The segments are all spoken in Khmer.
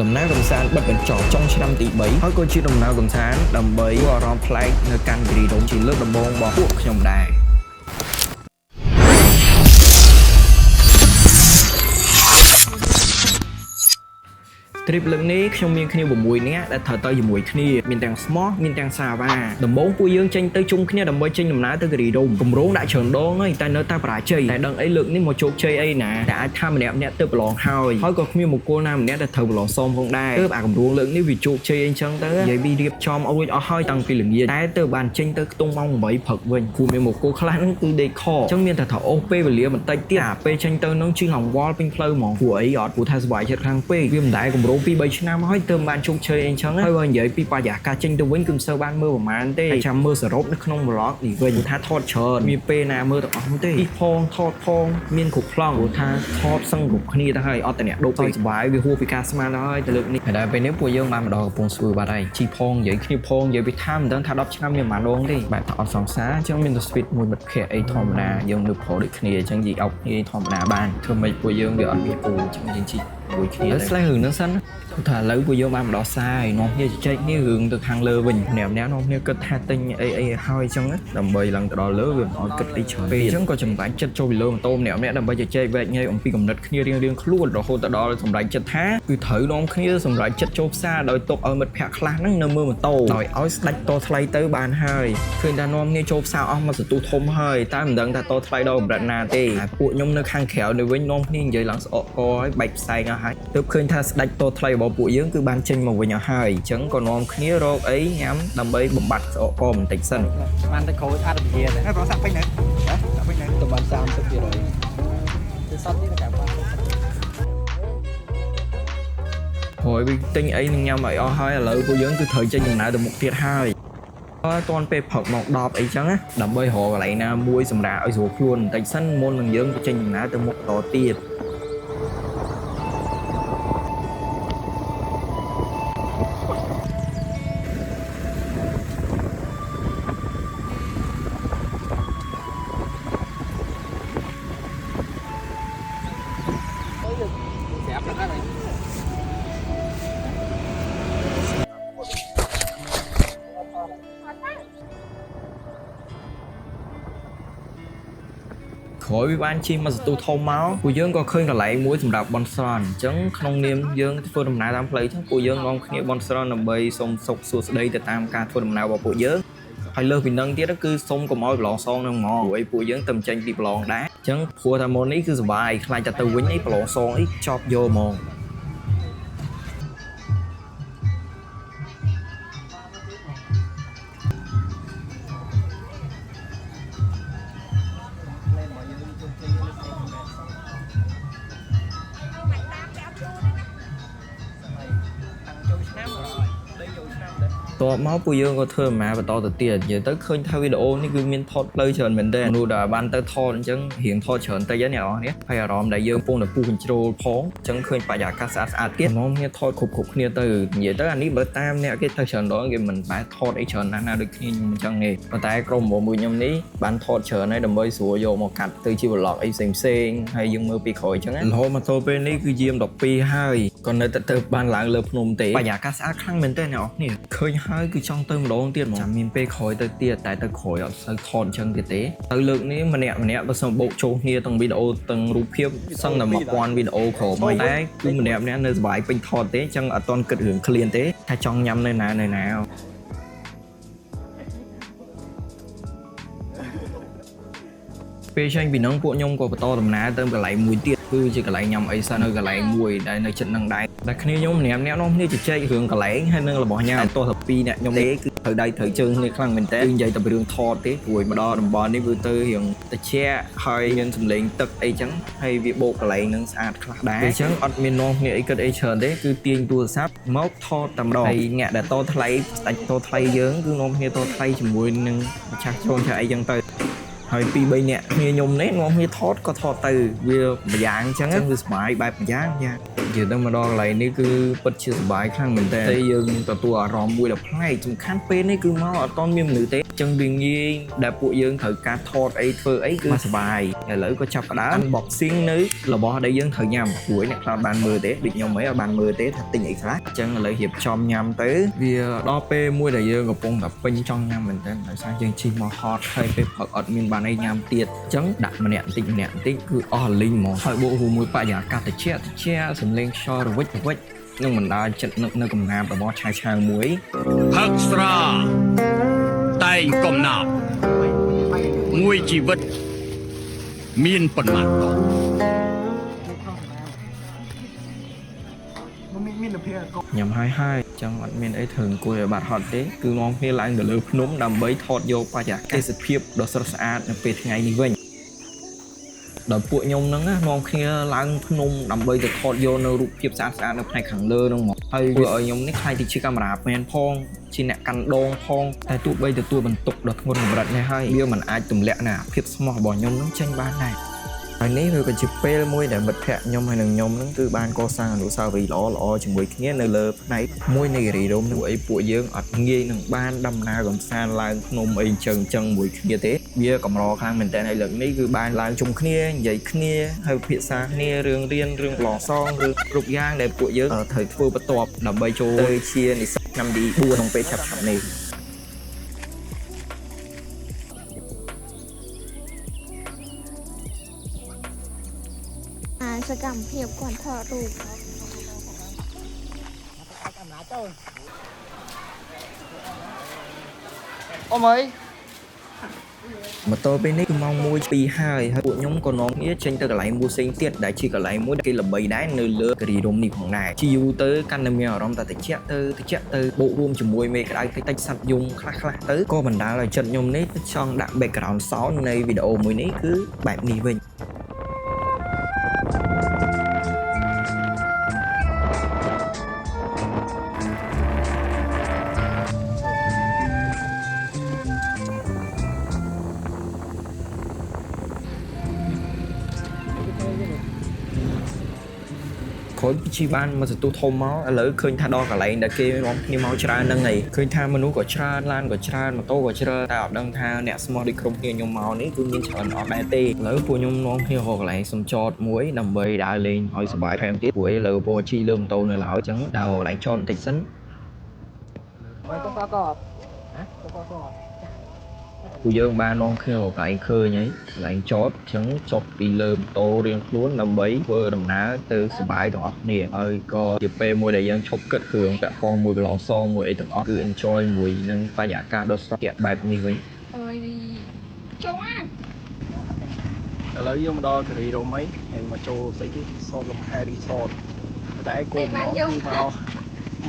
ដំណើរកំសាន្តបិទបញ្ចប់ចុងឆ្នាំទី3ហើយក៏ជាដំណើរកំសាន្តដើម្បីធ្វើអារម្មណ៍ប្លែកនៅកាន់គិរីរម្យជាលើកដំបូងរបស់ពួកខ្ញុំដែរទ្រីបលើកនេះខ្ញុំមានគ្នា6នាក់ដែលត្រូវទៅជាមួយគ្នាមានទាំងស្មោះមានទាំងសាវ៉ាដំបូងពួកយើងចេញទៅជុំគ្នាដើម្បីចេញដំណើរទៅគិរីរម្យគម្រោងដាក់ច្រើនដងហើយតែនៅតែបរាជ័យតែដឹងអីលើកនេះមកជោគជ័យអីណាតែអាចថាម្នាក់ទៅប្រឡងហើយក៏គ្មានបុគ្គលណាម្នាក់ដែលត្រូវប្រឡងសមផងដែរទើបអាគម្រោងលើកនេះវាជោគជ័យអីចឹងទៅនិយាយពីរៀបចំអស់ហើយតាំងពីល្ងាចតែទើបបានចេញទៅខ្ទង់ម៉ោង8ព្រឹកវិញគូមានបុគ្គលខ្លះហ្នឹងគឺដេកខអញ្ចឹងមានតែថាអូសពេលវេលាបន្តិចទៀតអាពេលចេញទៅនឹងជិះឡងវល់ពេញផ្លូវហ្មងព្រោះអីអត់ព្រោះថាសុវ័យចិត្តខាងពេកវាមិនដែរគម្រោង2-3ឆ្នាំហើយទើបបានជោគជ័យអីចឹងហើយបើនិយាយពីបរិយាកាសចេញទៅវិញគឺមិនសូវបានមើលប្រហែលទេចាំមើលសរុបនៅក្នុង vlog នេះវិញថាថតច្រើនមានពេលណាមើលទាំងអស់នោះទេពីផងថតផងមានគ្រប់ខ្លងព្រោះថាថតសឹងគ្រប់គ្នាទៅហើយអត់តែអ្នកដូបទៅសុបាយវាហួសពីការស្មានទៅហើយទៅលើកនេះតែពេលនេះពួកយើងបានមកដល់កំពង់ស្ពឺបាត់ហើយជីផងនិយាយគ្នាផងនិយាយពីថាមិនដឹងថា10ឆ្នាំមានប៉ុន្មានដងទេបែបថាអត់សង្សារអញ្ចឹងមានទៅ sweet មួយមិត្តភក្តិអីធម្មតាយើងនៅប្រូដូចគ្នាអញ្ចឹងនិយាយអោបគ្នាធម្មតាបានធ្វើម៉េចពួកយើងវាអត់មានគូអញ្ចឹងយើងជីមួយគ្នាស្លេះរឿងហ្នឹងសិនថាឥឡូវពួកយើងបានមកដល់សាយនាំគ្នាជជែកនេះរឿងទៅខាងលើវិញម្នាក់នាំគ្នាគិតថាទិញអីហើយអញ្ចឹងដើម្បីឡើងទៅដល់លើវាមិនអត់គិតអីច្រើនពេកអញ្ចឹងក៏ចម្បាច់ចិត្តចូលពីលើម៉ូតូម្នាក់ដើម្បីជជែកវែកញ៉ៃអំពីកំណត់គ្នារៀងខ្លួនរហូតដល់សម្រេចចិត្តថាគឺត្រូវនាំគ្នាសម្រេចចិត្តចូលផ្សារដោយទុកឲ្យមិត្តភក្តិខ្លះហ្នឹងនៅមើលម៉ូតូដោយឲ្យស្ដាច់តថ្លៃទៅបានហើយឃើញថានាំគ្នាចូលផ្សារអស់មកសន្ទុះធំហើយតែមិនដឹងថាតថ្លៃដល់កម្រិតណាទេហើយពួកខ្ញុំនៅខាងក្រៅនៅវិញនាំគ្នានិយាយឡើងស្អកកហើយបែកផ្សែងអស់ហើយទើបឃើញថាស្ដាច់តថ្លៃរបស់ពួកយើងគឺបានចេញមកវិញអស់ហើយអញ្ចឹងក៏នាំគ្នារកអីញ៉ាំដើម្បីបំបត្តិស្អកកបន្តិចសិនបានទៅក្រូចអត់វិធានទេប្រសាក់ពេញណាដាក់ពេញណាទៅបាន30%ទៅសតនេះតែបានហើយវាទិញអីនឹងញ៉ាំឲ្យអស់ហើយឥឡូវពួកយើងគឺត្រូវចេញដំណើរទៅមុខទៀតហើយអត់ទាន់ពេលព្រឹកមក10អីចឹងណាដើម្បីរកកន្លែងណាមួយសម្រាប់ឲ្យស្រួលខ្លួនបន្តិចសិនមុននឹងយើងទៅចេញដំណើរទៅមុខតទៀតក្រោយវាបានជិះមកសន្ទុះធំមកពួកយើងក៏ឃើញកន្លែងមួយសម្រាប់បន់ស្រន់អញ្ចឹងក្នុងនាមយើងធ្វើដំណើរតាមផ្លូវអញ្ចឹងពួកយើងនាំគ្នាបន់ស្រន់ដើម្បីសុំសុខសួស្តីទៅតាមការធ្វើដំណើររបស់ពួកយើងហើយលើសពីនឹងទៀតគឺសុំកុំឲ្យប្រឡងសងនឹងហ្មងព្រោះអីពួកយើងទៅចេញពីប្រឡងដែរអញ្ចឹងព្រោះថាម៉ូននេះគឺសុបាយខ្លាចតែទៅវិញអីប្រឡងសងអីចប់យកហ្មងតបមកពួកយើងក៏ធ្វើដំណើរបន្តទៅទៀតនិយាយទៅឃើញថាវីដេអូនេះគឺមានថតផ្លូវច្រើនមែនទែននោះដែលបានទៅថតអញ្ចឹងរៀងថតច្រើនតិចហ្នឹងអ្នកនរនេះហើយអារម្មណ៍ដែលយើងកំពុងតែពុះ control ផងអញ្ចឹងឃើញបរិយាកាសស្អាតទៀតនាំគ្នាថតគ្រប់គ្នាទៅនិយាយទៅអានេះបើតាមអ្នកគេទៅច្រើនដងគេមិនបែរថតអីច្រើនណាស់ដូចគ្នាខ្ញុំអញ្ចឹងទេប៉ុន្តែក្រុមមួយខ្ញុំនេះបានថតច្រើនហើយដើម្បីស្រួលយកមកកាត់ទៅជា vlog អីផ្សេងហើយយើងមើលពីក្រោយអញ្ចឹងរហូតមកទល់ពេលនេះគឺយាម12ហើយក៏នៅតែទៅបានឡើងលើភ្នំទេបរិយាកាសស្អាតខ្លាំងមែនទែនអ្នកនរនេះឃើញហើយគឺចង់ទៅម្ដងទៀតមកចាំមានពេលក្រោយទៅទៀតតែទៅក្រោយអត់សូវថតអញ្ចឹងទៀតទេទៅលើកនេះម្នាក់បើសិនបោកចូលគ្នាទាំងវីដេអូទាំងរូបភាពសឹងតែ1000វីដេអូក្រោមហើយតែគឺម្នាក់នៅសុបាយពេញថតទេអញ្ចឹងអត់ទាន់គិតរឿងឃ្លានទេថាចង់ញ៉ាំនៅណាពេលចេញពីហ្នឹងពួកខ្ញុំក៏បន្តដំណើរទៅកន្លែងមួយទៀតគឺជាកន្លែងញ៉ាំអីសិននៅកន្លែងមួយដែលនៅជិតនឹងដែរតែគ្នាខ្ញុំម្នាក់នាំគ្នាជជែករឿងកន្លែងហើយនឹងរបស់ញ៉ាំទោះតែពីរអ្នកខ្ញុំទេគឺត្រូវដៃត្រូវជើងគ្នាខ្លាំងមែនតើគឺនិយាយតែពីរឿងថតទេព្រោះមកដល់តំបន់នេះវាទៅរឿងត្រជាក់ហើយមានសំឡេងទឹកអីចឹងហើយវាបោកកន្លែងហ្នឹងស្អាតខ្លះដែរអញ្ចឹងអត់មាននាំគ្នាអីគិតអីច្រើនទេគឺទាញទូរស័ព្ទមកថតតែម្ដងហើយអ្នកដែលតថ្លៃស្ដាច់តថ្លៃយើងគឺនាំគ្នាតថ្លៃជាមួយនឹងម្ចាស់ចូលចាអីចឹងទៅហ ហើយពី3នាក់គ្នាខ្ញុំនេះនាំគ្នាថតក៏ថតទៅវាម្យ៉ាងអញ្ចឹងវាសុបាយបែបម្យ៉ាងយ៉ានិយាយទៅមកដល់កន្លែងនេះគឺពិតជាសុបាយខ្លាំងមែនតើយើងទទួលអារម្មណ៍មួយដ៏ប្លែកសំខាន់ពេលនេះគឺមកអត់តមានមនុស្សទេអញ្ចឹងវាងាយដែលពួកយើងត្រូវការថតអីធ្វើអីគឺសុបាយឥឡូវក៏ចាប់ផ្ដើម unboxing នៅរបស់ដែលយើងត្រូវញ៉ាំព្រួយអ្នកខ្លះបានមើលទេដូចខ្ញុំអីអត់បានមើលទេថាទិញអីខ្លះអញ្ចឹងឥឡូវរៀបចំញ៉ាំទៅវាដល់ពេលមួយដែលយើងកំពុងតែពេញចង់ញ៉ាំមែនតើដោយសារយើងជិះមកហត់ហើយពេលផឹកអត់មានបានអីញ៉ាំទៀតអញ្ចឹងដាក់ម្នាក់បន្តិចគឺអស់លីងហ្មងហើយបូកជាមួយបរិយាកាសត្រជាក់សំឡេងខ្យល់រវិចនឹងបណ្ដាលចិត្តនឹកនៅកំណាព្យរបស់ឆាយមួយផឹកស្រាតែងកំណាព្យមួយជីវិតមានប៉ុន្មានតោះញ៉ាំហើយចឹងអត់មានអីត្រូវអង្គុយឲ្យបាត់ហត់ទេគឺងំគ្នាឡើងទៅលើភ្នំដើម្បីថតយកបរិយាកាសទេសភាពដ៏ស្រស់ស្អាតនៅពេលថ្ងៃនេះវិញដល់ពួកខ្ញុំហ្នឹងនាំគ្នាឡើងភ្នំដើម្បីទៅថតយកនៅរូបភាពស្អាតនៅផ្នែកខាងលើហ្នឹងមកហើយធ្វើឲ្យខ្ញុំនេះខ្លាចទៅជាកាមេរ៉ាមែនផងជាអ្នកកាន់ដងផងតែទោះបីទទួលបន្ទុកដ៏ធ្ងន់កម្រិតនេះហើយវាមិនអាចទម្លាក់នៅភាពស្មោះរបស់ខ្ញុំហ្នឹងចេញបានដែរហើយនេះវាក៏ជាពេលមួយដែលមិត្តភក្តិខ្ញុំហើយនឹងខ្ញុំហ្នឹងគឺបានកសាងអនុស្សាវរីយ៍ល្អជាមួយគ្នានៅលើផ្នែកមួយនៃរីរ៉ូមនោះអីពួកយើងអត់ងាយនឹងបានដំណើរកំសាន្តឡើងភ្នំអីចឹងមួយគ្នាទេវាកម្រខ្លាំងមែនតើហើយលើកនេះគឺបានឡើងជុំគ្នានិយាយគ្នាហើយពិភាក្សាគ្នារឿងរៀនរឿងប្រឡងសងឬគ្រប់យ៉ាងដែលពួកយើងត្រូវធ្វើបន្ទាប់ដើម្បីចូលជានិស្សិតឆ្នាំទី4ក្នុងពេលឆាប់នេះសកម្មភាពគាត់ថតរូបអូមើលមកតពេលនេះគឺម៉ោង1:02ហើយពួកខ្ញុំក៏នាំគ្នាចេញទៅកន្លែងមួយផ្សេងទៀតដែលជាកន្លែងមួយដែលគេល្បីដែរនៅលើគិរីរំនេះផងដែរជាយូរទៅកាន់តែមានអារម្មណ៍តែត្រជាក់ទៅបូករួមជាមួយមេក្តៅតិចសัตว์យំខ្លះទៅក៏បណ្ដាលឲ្យចិត្តខ្ញុំនេះចង់ដាក់ background sound នៃវីដេអូមួយនេះគឺបែបនេះវិញក្រោយពីជីបានមកសន្ទុះធំមកឥឡូវឃើញថាដល់កន្លែងដែលគេនាំគ្នាមកច្រើនហ្នឹងហើយឃើញថាមនុស្សក៏ច្រើនឡានក៏ច្រើនម៉ូតូក៏ច្រើនតែអត់ដឹងថាអ្នកស្មោះដូចក្រុមគ្នាខ្ញុំមកនេះគឺមានច្រើនអត់ដែរទេឥឡូវពួកខ្ញុំនាំគ្នារកកន្លែងសំចតមួយដើម្បីដើរលេងឲ្យសុបាយថែមទៀតព្រោះឥឡូវពោជីលើម៉ូតូនៅឡើយអញ្ចឹងដើររកកន្លែងចតបន្តិចសិនពួកយើងបាននាំគ្នារកកន្លែងឃើញហើយកន្លែងចតអញ្ចឹងចុះពីលើម៉ូតូរៀងខ្លួនដើម្បីធ្វើដំណើរទៅសុបាយទាំងអស់គ្នាហើយក៏ជាពេលមួយដែលយើងឈប់គិតរឿងពាក់ព័ន្ធមួយប្រឡងសងមួយអីទាំងអស់គឺ enjoy មួយនឹងបរិយាកាសដ៏ស្រស់ស្អាតបែបនេះវិញអើយចូលអាឥឡូវយើងមកដល់គិរីរំអីហើយមកចូលស្អីគេសតលំហែរីសតតែគោលមកគឺ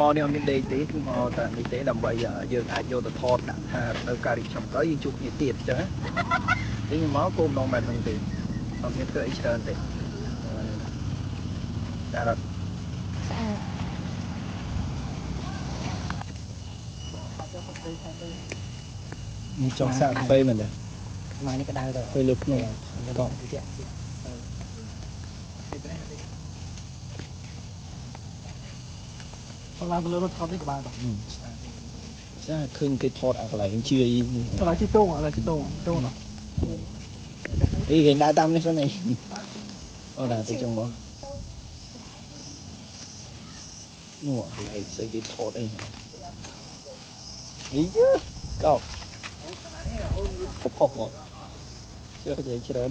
មកនេះអត់មានដេកទេគឺមកតែនេះទេដើម្បីយើងអាចយកទៅថតដាក់ថានៅការរៀបចំក្រោយយើងជួបគ្នាទៀតអញ្ចឹងណានេះមកគោលម្ដងបែបហ្នឹងទេអត់មានធ្វើអីច្រើនទេតែអត់ស្អាតនេះចង់សាកកាហ្វេមែនទេមកនេះក៏ដើរទៅពេលលើភ្នំក៏តិចឡើងទៅលើរថថតនេះក៏បានដែរចាឃើញគេថតអាកន្លែងជាយកន្លែងជិះតងណោះអីគេដើរតាមនេះសិនអីអូដើរទៅចឹងមកនោះកន្លែងស្អីគេថតអីអីកោផុសមកជឿតែច្រើន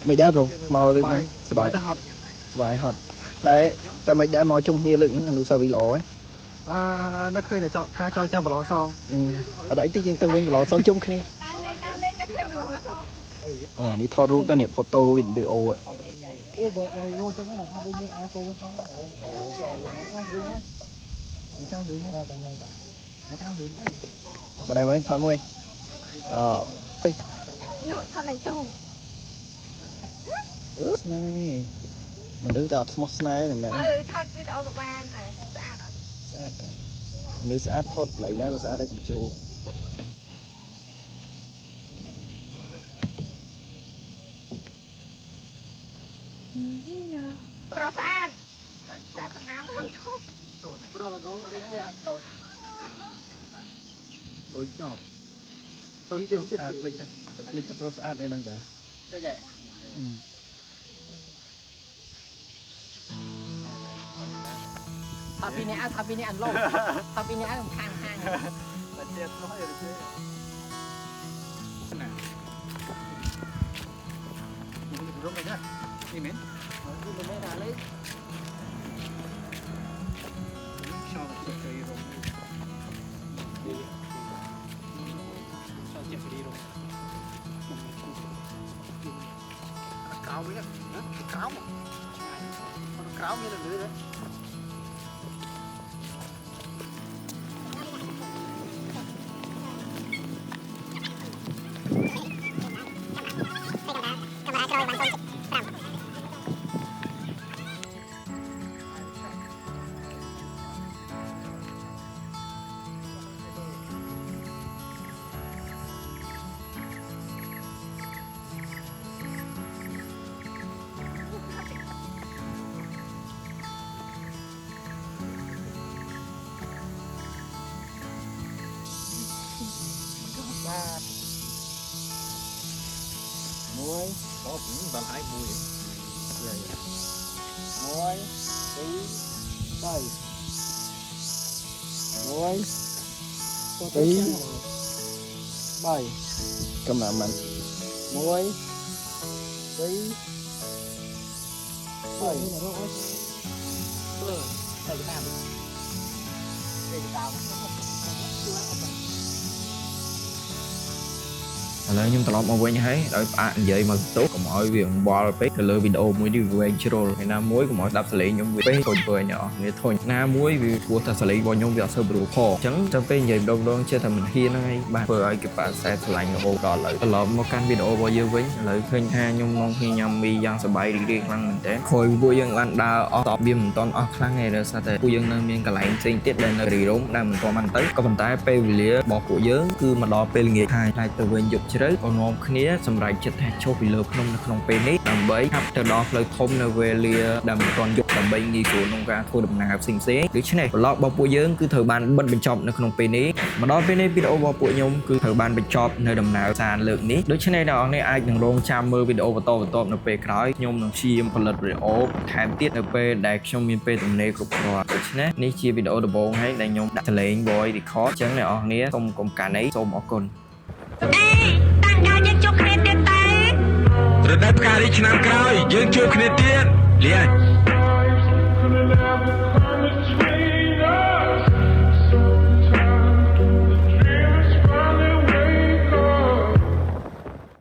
មិនដែរបងមកលើសบายទៅហត់សบายហត់តែមិនដែរមកជុំគ្នាលើកអនុស្សាវរីយ៍ល្អហ៎នឹកឃើញតែថាចង់ចាំប្រឡងសងអត់អីទេយើងទៅវិញប្រឡងសងជុំគ្នាអូនេះថតរូបទៅនេះហ្វូតូវីដេអូអូបើយកចឹងណាថាវិញអាកូនសងចាំវិញបើដែរវិញថតមួយអឺនោះថតឡើងចូលស្នេហ៍មនុស្សតែអត់ស្មោះស្នេហ៍ហ្នឹងណាថតវីដេអូក៏បានតែស្អាតមនុស្សស្អាតថតកន្លែងណាក៏ស្អាតដែរជូ ប្រស្អាតតែប្រណាំមិនធំ អូយចប់ទៅទៀតស្អាតវិញតែភ្លេចតែប្រុសស្អាតឯហ្នឹងតា ថាពីនេះថាពីនេះអានឡូថាពីនេះអានខាងខាង តែទៀតនោះឯងទេណារុំទៅណានេះមែន គឺមិនได้ដល់លេ ខ្យល់ទៅគេរុំខ្យល់ចិត្តរីរុំក្រៅវិញណាក្រៅក្រៅមានលឺទេ muối có cũng bằng hai mùi muối tí đây muối tí đây cầm làm mình muối tí đâyទៅតាមទៅតាម ឥឡូវខ្ញុំត្រឡប់មកវិញហើយដោយផ្អាកនិយាយមកទៅកុំឲ្យវាអង្វល់ពេកទៅលើវីដេអូមួយនេះវាវែងជ្រុលហើយណាមួយកុំឲ្យស្ដាប់សលេងខ្ញុំវាពេកធុញពេកអ្នកនេះធុញណាមួយវាព្រោះតែសលេងរបស់ខ្ញុំវាអត់សូវព្រោះខអញ្ចឹងទៅពេលនិយាយម្ដងចេះតែមិនហ៊ានហ្នឹងហើយបាទធ្វើឲ្យគេប៉ាសែតឆ្លាញ់រហូតដល់ឥឡូវត្រឡប់មកកាន់វីដេអូរបស់យើងវិញឥឡូវឃើញថាខ្ញុំមកគ្នាញ៉ាំមីយ៉ាងសប្បាយរីករាយខ្លាំងមែនតើខ້ອຍពួកយើងបានដើរអស់តបវាមិនទាន់អស់ខ្លាំងទេដោយសារតែពួកយើងនៅមានកន្លែងផ្សេងទៀតដែលនៅរីរ៉ុំដែលមិនទាន់បានទៅក៏ប៉ុន្តែពេលវេលារបស់ពួកយើងគឺមកដល់ពេលល្ងាចហើយខ្លាចទៅវិញយប់ជ្រៅក៏នាំគ្នាសម្រេចចិត្តថាចុះពីលើភ្នំនៅក្នុងពេលនេះដើម្បីហាប់ទៅដល់ផ្លូវធំនៅវេលាដែលមិនទាន់យប់ដើម្បីងាយស្រួលក្នុងការធ្វើដំណើរផ្សេងៗដូច្នេះ vlog របស់ពួកយើងគឺត្រូវបានបិទបញ្ចប់នៅក្នុងពេលនេះមកដល់ពេលនេះវីដេអូរបស់ពួកខ្ញុំគឺត្រូវបានបញ្ចប់នៅដំណើរសានលើកនេះដូច្នេះអ្នកនរអាចនឹងរងចាំមើលវីដេអូបន្តនៅពេលក្រោយខ្ញុំនឹងព្យាយាមផលិតវីដេអូបន្ថែមទៀតនៅពេលដែលខ្ញុំមានពេលទំនេរគ្រប់គ្រាន់ដូច្នេះនេះជាវីដេអូដំបូងហើយដែលខ្ញុំដាក់សលេង voice record អញ្ចឹងអ្នកនរសូមកុំកានអីសូមអរគុណ រដូវផ្ការីឆ្នាំក្រោយយើងជួបគ្នាទៀតលា